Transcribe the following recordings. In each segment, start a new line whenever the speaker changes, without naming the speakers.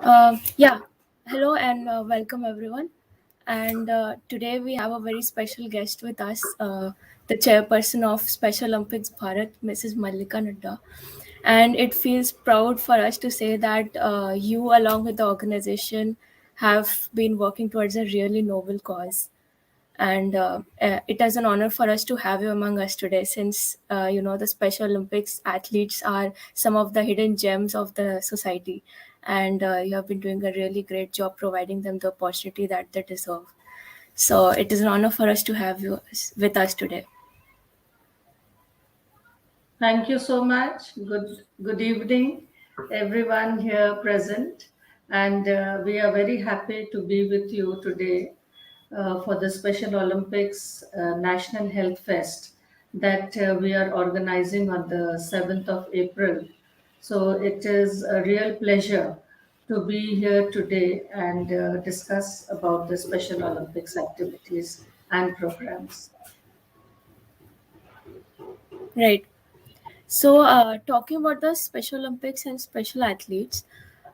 Yeah, hello and welcome everyone. And today we have a very special guest with us, the chairperson of Special Olympics Bharat, Mrs. Mallika Nadda. And it feels proud for us to say that you, along with the organization, have been working towards a really noble cause. And it is an honor for us to have you among us today, since the Special Olympics athletes are some of the hidden gems of the society, and you have been doing a really great job providing them the opportunity that they deserve. So it is an honor for us to have you with us today.
Thank you so much. Good evening, everyone here present, and we are very happy to be with you today for the Special Olympics National Health Fest that we are organizing on the 7th of April. So it is a real pleasure to be here today and discuss about the Special Olympics activities and programs.
Right. So, talking about the Special Olympics and special athletes,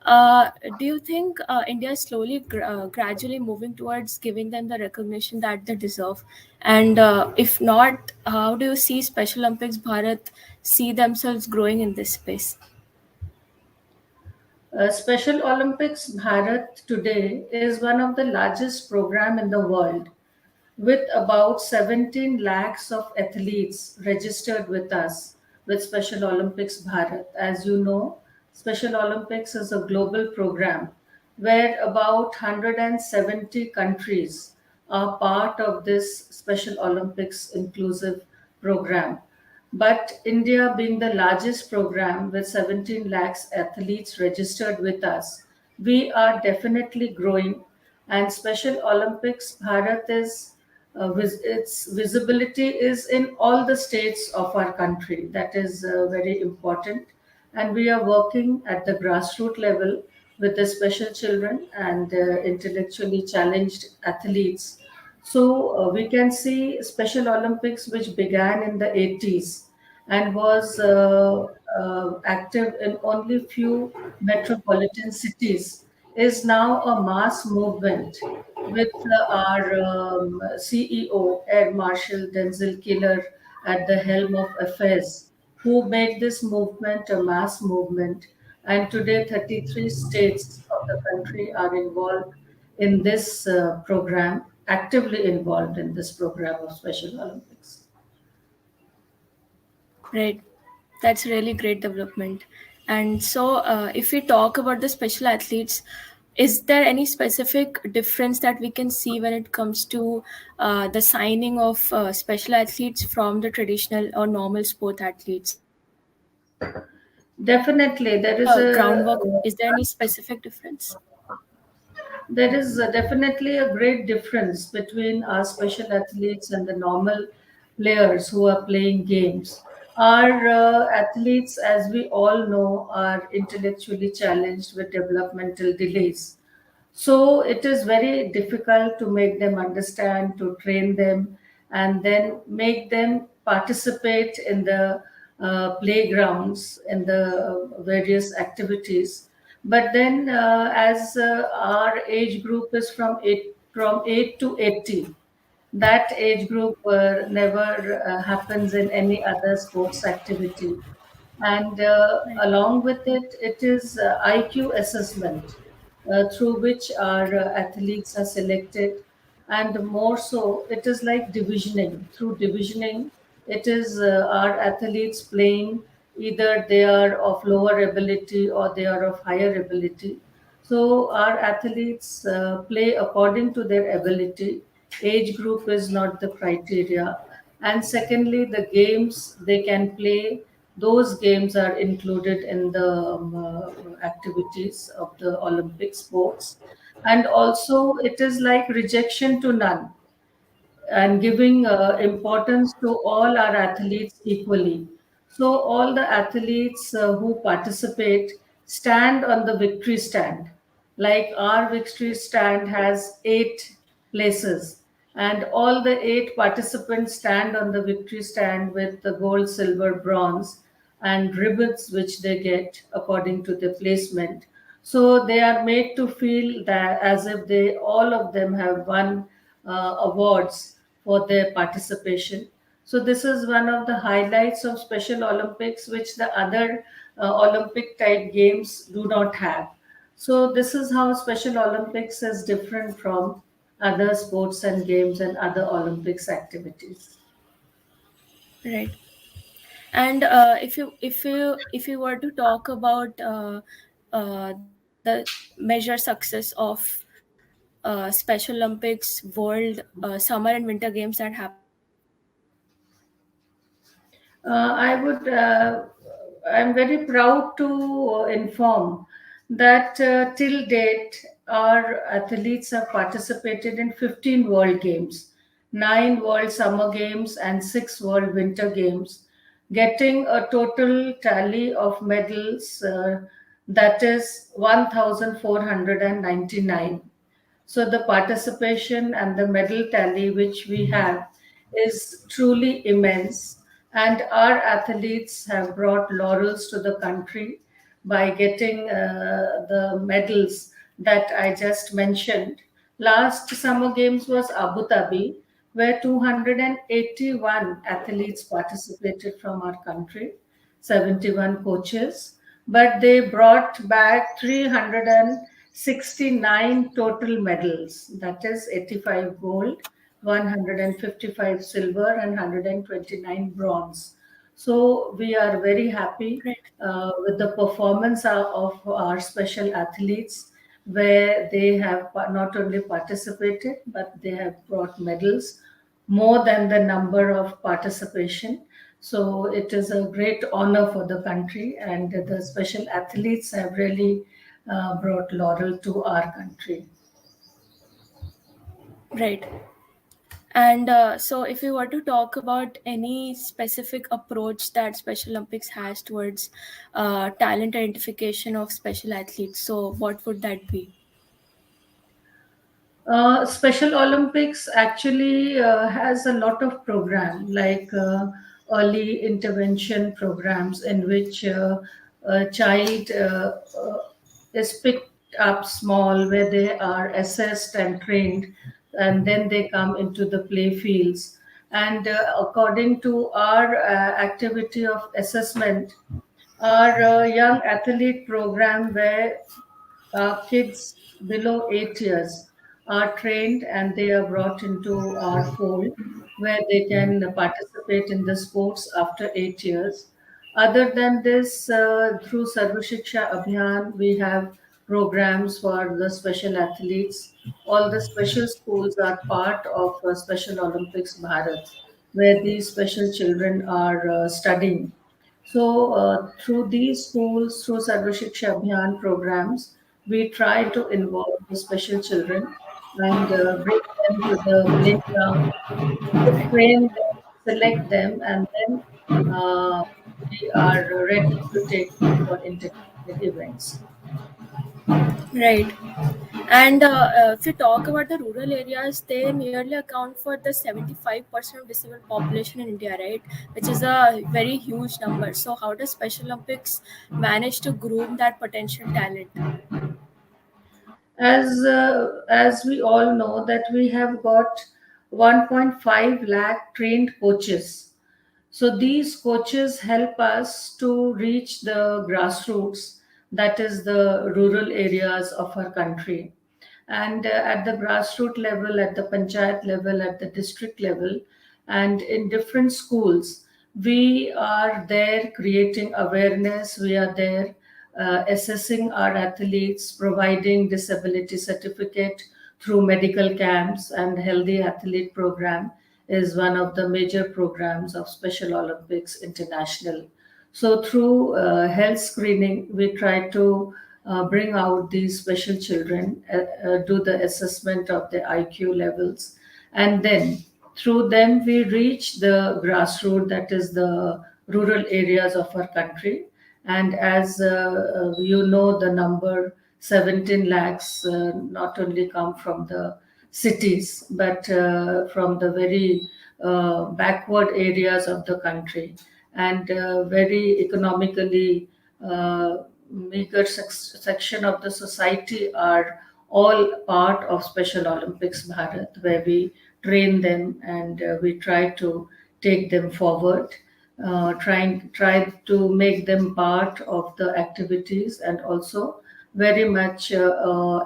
do you think India is slowly, gradually moving towards giving them the recognition that they deserve? And if not, how do you see Special Olympics Bharat see themselves growing in this space?
Special Olympics Bharat today is one of the largest program in the world with about 17 lakhs of athletes registered with us with Special Olympics Bharat. As you know, Special Olympics is a global program where about 170 countries are part of this Special Olympics inclusive program. But India, being the largest program with 17 lakhs athletes registered with us, we are definitely growing. And Special Olympics Bharat is its visibility is in all the states of our country. That is very important. And we are working at the grassroots level with the special children and intellectually challenged athletes. So we can see Special Olympics, which began in the 80s and was active in only few metropolitan cities, is now a mass movement with our CEO, Air Marshal Denzel Killer, at the helm of affairs, who made this movement a mass movement. And today, 33 states of the country are involved in this program, actively involved in this program of Special Olympics.
Right. That's really great development. And so, if we talk about the special athletes, is there any specific difference that we can see when it comes to the signing of special athletes from the traditional or normal sport athletes?
Definitely,
How does the groundwork? Is there any specific difference?
there is definitely a great difference between our special athletes and the normal players who are playing games. Our athletes, as we all know, are intellectually challenged with developmental delays. So it is very difficult to make them understand, to train them, and then make them participate in the playgrounds and the various activities. But then, as our age group is from 8 to 80, that age group never happens in any other sports activity. And
Right.
along with it, it is IQ assessment through which our athletes are selected. And more so, it is like divisioning. Through divisioning, it is our athletes playing, either they are of lower ability or they are of higher ability. So our athletes play according to their ability. Age group is not the criteria. And secondly, the games they can play, those games are included in the activities of the Olympic sports. And also, it is like rejection to none and giving importance to all our athletes equally. So, all the athletes who participate stand on the victory stand. Like our victory stand has 8 places, and all the 8 participants stand on the victory stand with the gold, silver, bronze, and ribbons which they get according to the placement. So they are made to feel that as if they all of them have won awards for their participation. So this is one of the highlights of Special Olympics, which the other Olympic type games do not have. So this is how Special Olympics is different from other sports and games and other Olympics activities.
Right. And if you were to talk about the measure success of Special Olympics, World Summer and Winter Games that happen in India, what would that be?
I would. I'm very proud to inform that till date, our athletes have participated in 15 World Games, 9 World Summer Games, and 6 World Winter Games, getting a total tally of medals that is 1,499. So the participation and the medal tally which we have is truly immense, and our athletes have brought laurels to the country by getting the medals that I just mentioned. Last Summer Games was Abu Dhabi, where 281 athletes participated from our country, 71 coaches, but they brought back 369 total medals, that is 85 gold, 155 silver, and 129 bronze. So we are very happy
Right.
with the performance of our special athletes, where they have not only participated but they have brought medals more than the number of participation. So it is a great honor for the country, and the special athletes have really brought laurel to our country.
Right. And so, if we were to talk about any specific approach that Special Olympics has towards talent identification of special athletes, so what would that be?
Special Olympics actually has a lot of program like early intervention programs in which a child is picked up small, where they are assessed and trained, and then they come into the play fields. And according to our activity of assessment, our young athlete program, where kids below 8 years are trained and they are brought into our fold, where they can participate in the sports after 8 years. Other than this, through Sarva Shiksha Abhiyan, we have programs for the special athletes. All the special schools are part of Special Olympics Bharat, where these special children are studying. So, through these schools, through Sarva Shiksha Abhiyan programs, we try to involve the special children and bring them to the playground, train them, select them, and then uh, we are ready to take them for international events.
Right. And if you talk about the rural areas, they nearly account for the 75% of disabled population in India, right? Which is a very huge number. So, how does Special Olympics manage to groom that potential talent?
As we all know that we have got 1.5 lakh trained coaches. So these coaches help us to reach the grassroots, that is the rural areas of our country. And at the grassroots level, at the panchayat level, at the district level, and in different schools, we are there creating awareness. We are there assessing our athletes, providing disability certificate through medical camps, and healthy athlete program is one of the major programs of Special Olympics International. So through health screening, we try to bring out these special children, do the assessment of the IQ levels, and then through them we reach the grassroots, that is the rural areas of our country. And as you know, the number 17 lakhs not only come from the cities, but from the very backward areas of the country, and very economically meager section of the society are all part of Special Olympics Bharat, where we train them and we try to take them forward, try to make them part of the activities and also very much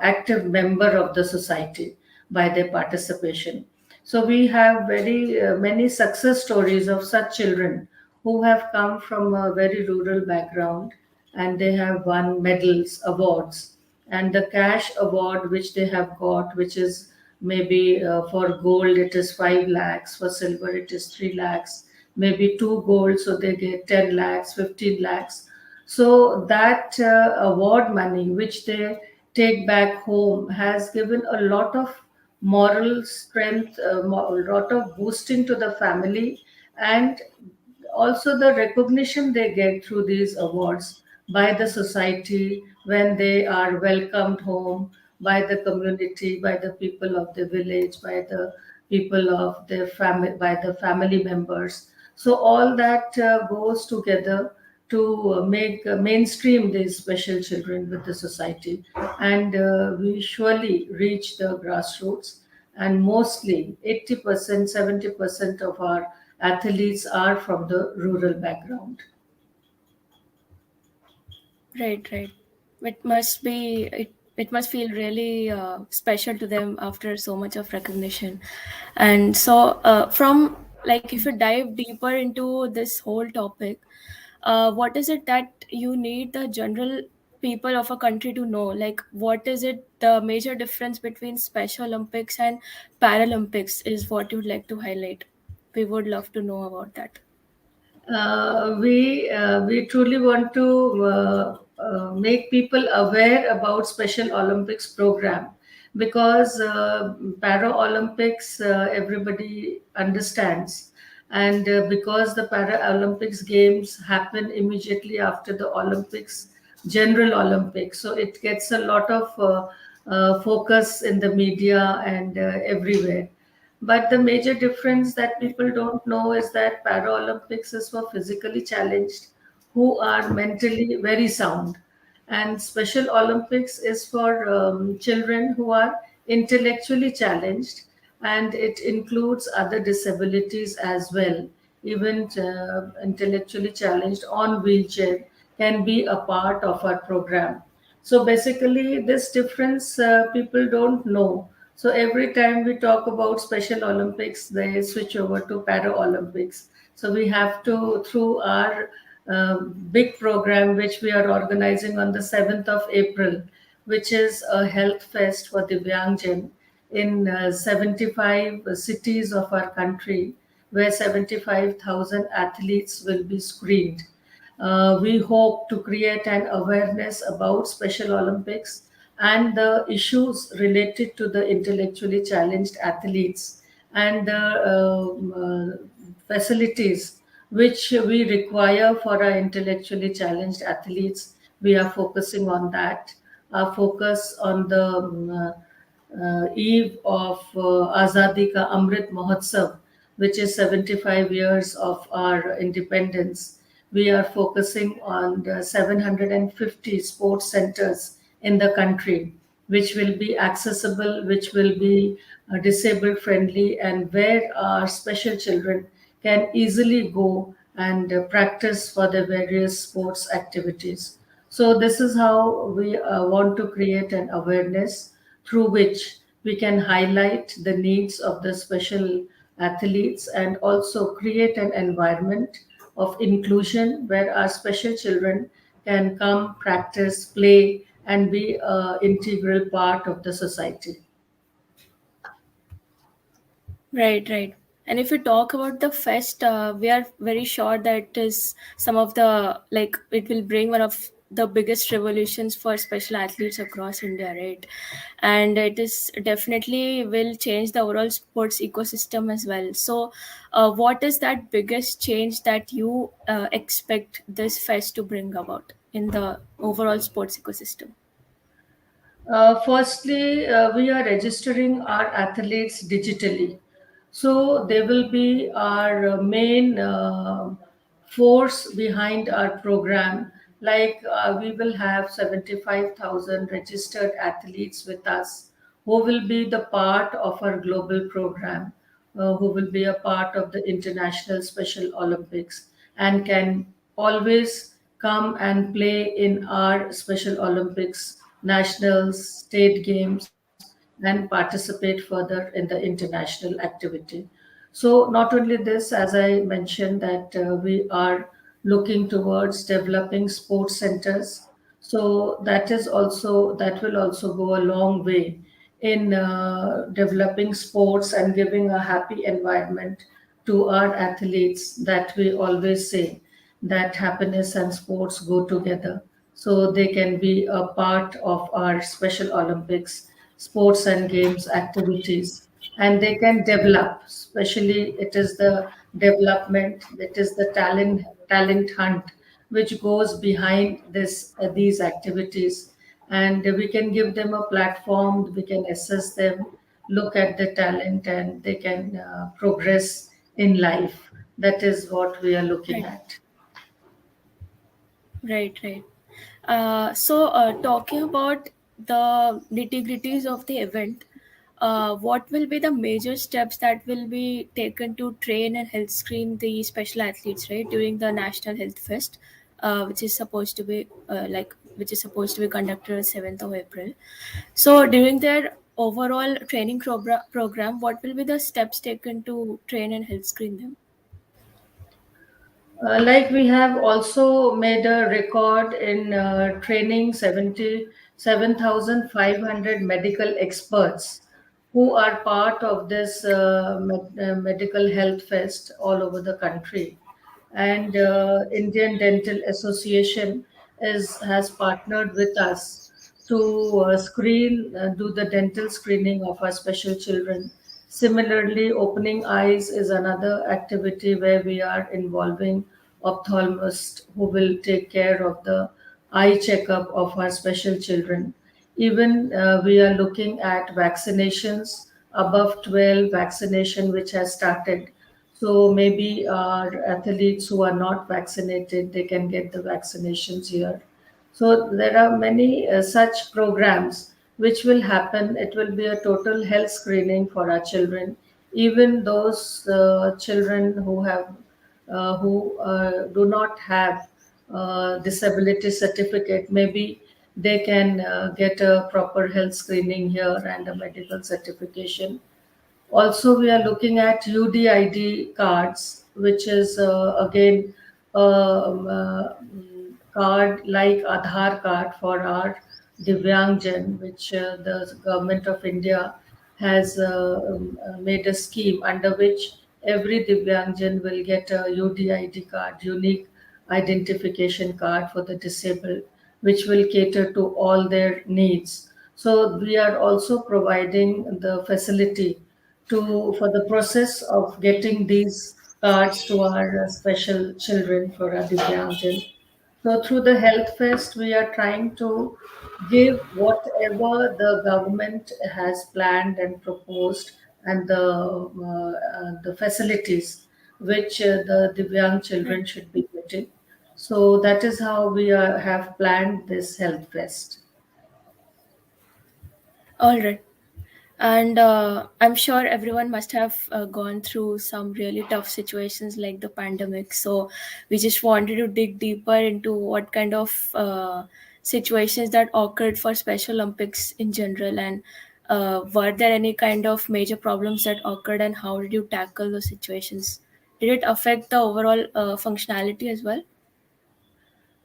active member of the society by their participation. So we have very many success stories of such children who have come from a very rural background and they have won medals, awards, and the cash award which they have got, which is maybe for gold it is 5 lakhs, for silver it is 3 lakhs, maybe two gold, so they get 10 lakhs, 15 lakhs. So that award money which they take back home has given a lot of moral strength, a lot of boosting to the family, and also the recognition they get through these awards by the society when they are welcomed home by the community, by the people of the village, by the people of their family, by the family members. So all that goes together to make mainstream these special children with the society, and we surely reach the grassroots, and mostly 80%, 70% of our athletes are from the rural background.
Right, right. It must feel really special to them after so much of recognition. And so, from like if you dive deeper into this whole topic, what is it that you need the general people of a country to know? Like, what is it the major difference between Special Olympics and Paralympics is what you'd like to highlight? We would love to know about that.
We truly want to make people aware about Special Olympics program, because Paralympics everybody understands, and because the Paralympics games happen immediately after the Olympics, General Olympics, so it gets a lot of focus in the media and everywhere. But the major difference that people don't know is that Paralympics is for physically challenged who are mentally very sound, and Special Olympics is for children who are intellectually challenged, and it includes other disabilities as well. Even intellectually challenged on wheelchair can be a part of our program. So basically, this difference people don't know. So every time we talk about Special Olympics, they switch over to Paralympics. So we have to, through our big program, which we are organizing on the 7th of April, which is a health fest for Divyangjan in 75 cities of our country, where 75,000 athletes will be screened. We hope to create an awareness about Special Olympics and the issues related to the intellectually challenged athletes and the facilities which we require for our intellectually challenged athletes. We are focusing on that. Our focus on the eve of Azadi Ka Amrit Mahotsav, which is 75 years of our independence. We are focusing on the 750 sports centers in the country, which will be accessible, which will be disabled friendly, and where our special children can easily go and practice for their various sports activities. So, this is how we want to create an awareness through which we can highlight the needs of the special athletes and also create an environment of inclusion where our special children can come, practice, play, and be an integral part of the society.
Right, right. And if we talk about the fest, we are very sure that it is some of the like it will bring one of the biggest revolutions for special athletes across India, right? And it is definitely will change the overall sports ecosystem as well. So, what is that biggest change that you expect this fest to bring about in the overall sports ecosystem?
Firstly, we are registering our athletes digitally. So they will be our main force behind our program, We will have 75,000 registered athletes with us who will be the part of our global program, who will be a part of the International Special Olympics and can always come and play in our Special Olympics, nationals, state games, and participate further in the international activity. So, not only this, as I mentioned, that we are looking towards developing sports centers. So that will also go a long way in developing sports and giving a happy environment to our athletes. That we always say that happiness and sports go together. So they can be a part of our Special Olympics, sports and games activities, and they can develop. Especially, it is the development, it is the talent hunt which goes behind these activities, and we can give them a platform. We can assess them, look at the talent, and they can progress in life. That is what we are looking
Right.
at.
Right, right. Talking about the nitty-gritties of the event, what will be the major steps that will be taken to train and health screen the special athletes, right, during the National Health Fest, which is supposed to be which is supposed to be conducted on 7th of April. So during their overall training program, what will be the steps taken to train and health screen them?
We have also made a record in training 77,500 medical experts who are part of this medical health fest all over the country. And Indian Dental Association has partnered with us to do the dental screening of our special children. Similarly, opening eyes is another activity where we are involving ophthalmist who will take care of the eye checkup of our special children. Even we are looking at vaccinations, above 12 vaccination which has started. So maybe our athletes who are not vaccinated, they can get the vaccinations here. So there are many such programs which will happen. It will be a total health screening for our children, even those children who do not have disability certificate. Maybe they can get a proper health screening here and a medical certification. Also, we are looking at UDID cards, which is again card like Aadhaar card for our Divyangjan, which the government of India has made a scheme under which every Divyangjan will get a UDID card, unique identification card for the disabled, which will cater to all their needs. So we are also providing the facility for the process of getting these cards to our special children for our Divyangjan. So through the Health Fest, we are trying to give whatever the government has planned and proposed, and the facilities which the Divyang
Right.
children should be getting. So that is how we have planned this Health Fest.
All right. And I'm sure everyone must have gone through some really tough situations like the pandemic. So we just wanted to dig deeper into what kind of situations that occurred for Special Olympics in general, and were there any kind of major problems that occurred, and how did you tackle those situations? Did it affect the overall functionality as well?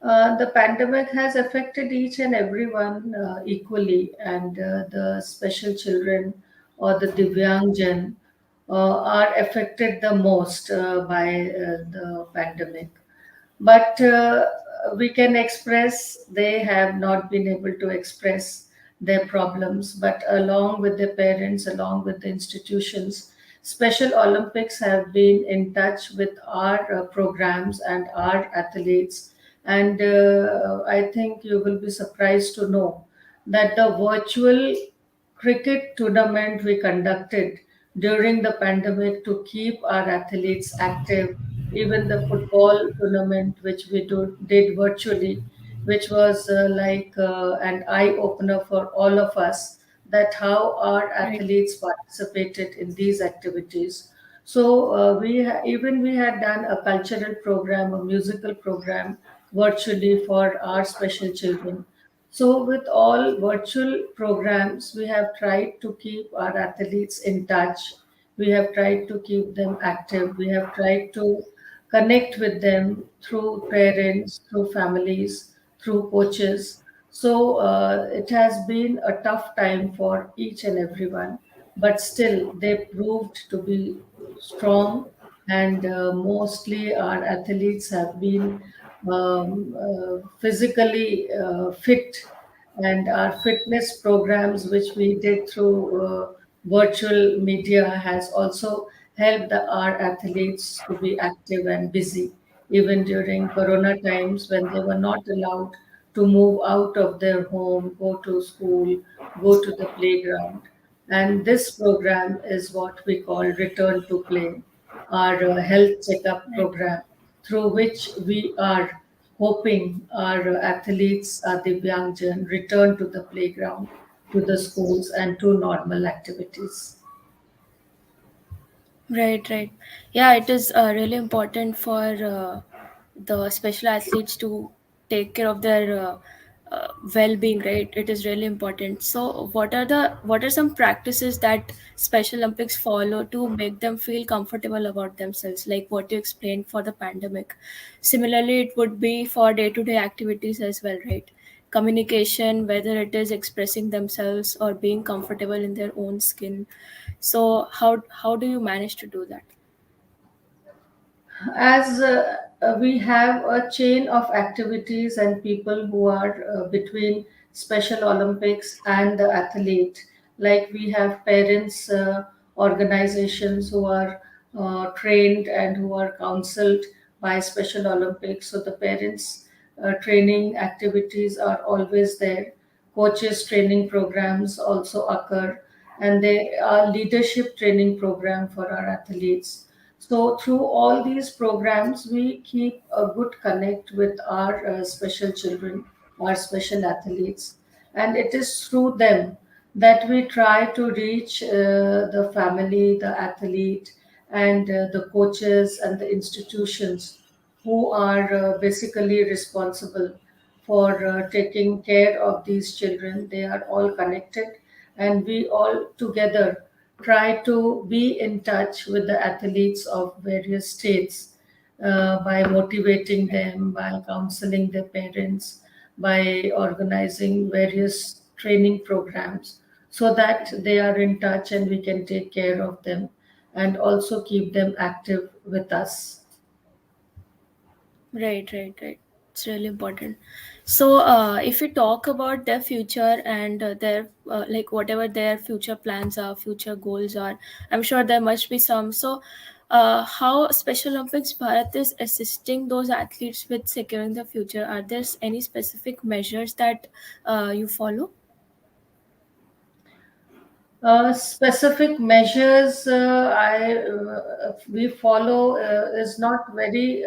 The pandemic has affected each and everyone equally, and the special children or the Divyangjan are affected the most by the pandemic. But we can express, they have not been able to express their problems, but along with their parents, along with the institutions, Special Olympics have been in touch with our programs and our athletes. And I think you will be surprised to know that the virtual cricket tournament we conducted during the pandemic to keep our athletes active, even the football tournament which did virtually, which was an eye opener for all of us, that how our
Right.
athletes participated in these activities. So even we had done a cultural program, a musical program virtually for our special children. So with all virtual programs, we have tried to keep our athletes in touch. We have tried to keep them active. We have tried to connect with them through parents, through families, through coaches. So it has been a tough time for each and everyone, but still they proved to be strong, and mostly our athletes have been physically fit, and our fitness programs which we did through virtual media has also helped our athletes to be active and busy even during corona times when they were not allowed to move out of their home, go to school, go to the playground. And this program is what we call Return to Play, our health checkup
Right.
program, through which we are hoping our athletes, our Divyangjan, return to the playground, to the schools, and to normal activities.
Right, right. Yeah, it is really important for the special athletes to take care of their well-being, right? It is really important. So, what are some practices that Special Olympics follow to make them feel comfortable about themselves, like what you explained for the pandemic? Similarly, it would be for day-to-day activities as well, right? Communication, whether it is expressing themselves or being comfortable in their own skin. So how do you manage to do that?
As we have a chain of activities and people who are between Special Olympics and the athlete, like we have parents organizations who are trained and who are counseled by Special Olympics. So the parents training activities are always there. Coaches training programs also occur, and they are leadership training program for our athletes. So through all these programs, we keep a good connect with our special children, our special athletes, and it is through them that we try to reach the family, the athlete, and the coaches and the institutions who are basically responsible for taking care of these children. They are all connected, and we all together try to be in touch with the athletes of various states by motivating them, by counseling their parents, by organizing various training programs so that they are in touch and we can take care of them and also keep them active with us.
Right, right, right. It's really important. So if we talk about their future and their like whatever their future plans are, future goals are, I'm sure there must be some. So how Special Olympics Bharat is assisting those athletes with securing the future? Are there any specific measures that you follow?
Specific measures we follow is not very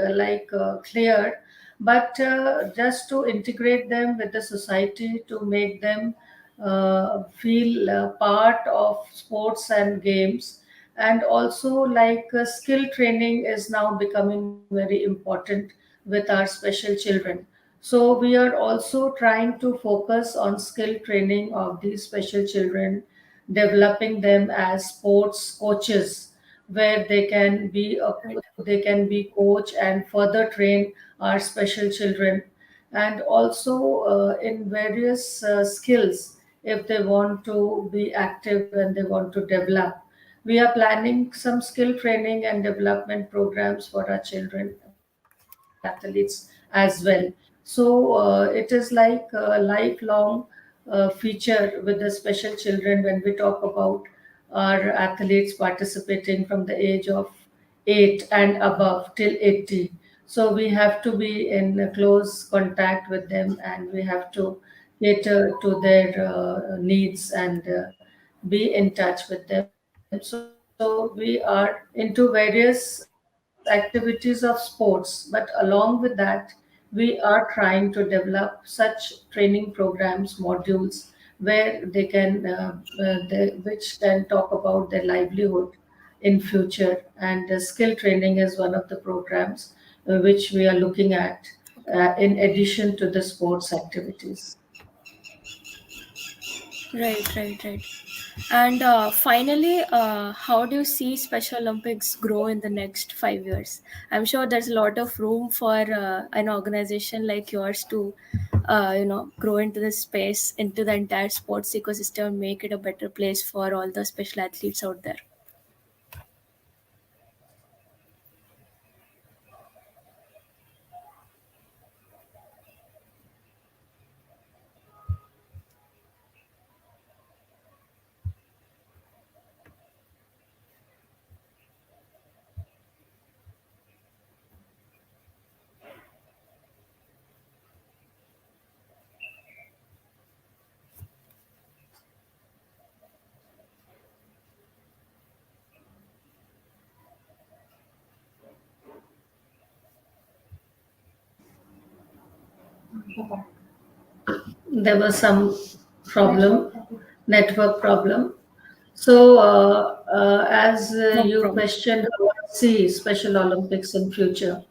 clear, but just to integrate them with the society, to make them feel part of sports and games, and also skill training is now becoming very important with our special children. So we are also trying to focus on skill training of these special children, developing them as sports coaches, where
Right.
they can be coach and further train our special children, and also in various skills if they want to be active and they want to develop. We are planning some skill training and development programs for our children, for our athletes as well. So it is like a lifelong feature with the special children when we talk about our athletes participating from the age of 8 and above till 80. So we have to be in close contact with them, and we have to cater to their needs and be in touch with them. So we are into various activities of sports, but along with that, we we are trying to develop such training programs, modules where they can, which can talk about their livelihood in future. And skill training is one of the programs which we are looking at in addition to the sports activities.
Right, right, right. And finally, how do you see Special Olympics grow in the next 5 years? I'm sure there's a lot of room for an organization like yours to, grow into this space, into the entire sports ecosystem, make it a better place for all the special athletes out there.
There was some problem, network problem. So, as
No
you
problem.
questioned, how I see Special Olympics in future.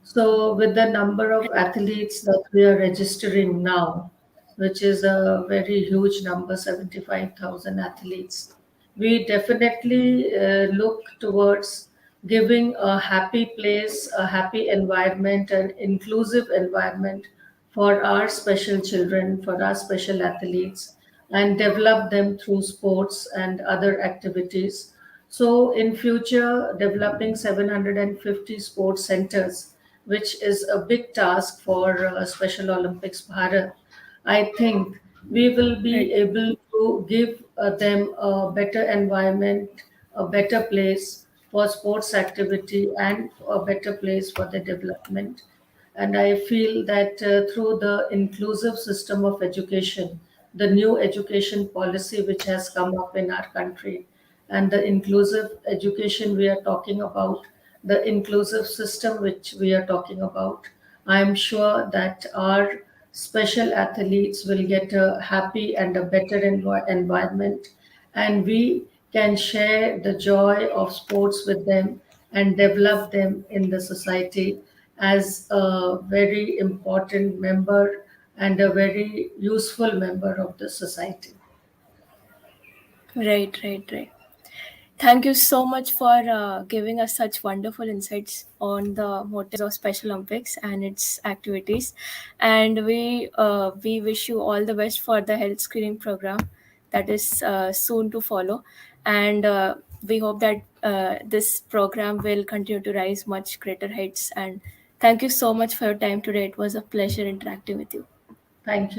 So, with the number of athletes that we are registering now, which is a very huge number, 75,000 athletes, we definitely look towards giving a happy place, a happy environment, an inclusive environment for our special children, for our special athletes, and develop them through sports and other activities. So in future, developing 750 sports centers, which is a big task for Special Olympics Bharat, I think we will
Right.
be able to give them a better environment, a better place for sports activity, and a better place for their development. And I feel that through the inclusive system of education, the new education policy which has come up in our country, and the inclusive education we are talking about, the inclusive system which we are talking about, I am sure that our special athletes will get a happy and a better environment, and we can share the joy of sports with them and develop them in the society as a very important member and a very useful member of the society.
Right, right, right. Thank you so much for giving us such wonderful insights on the motives of Special Olympics and its activities. And we wish you all the best for the health screening program that is soon to follow. And we hope that this program will continue to rise much greater heights. And thank you so much for your time today. It was a pleasure interacting with you.
Thank you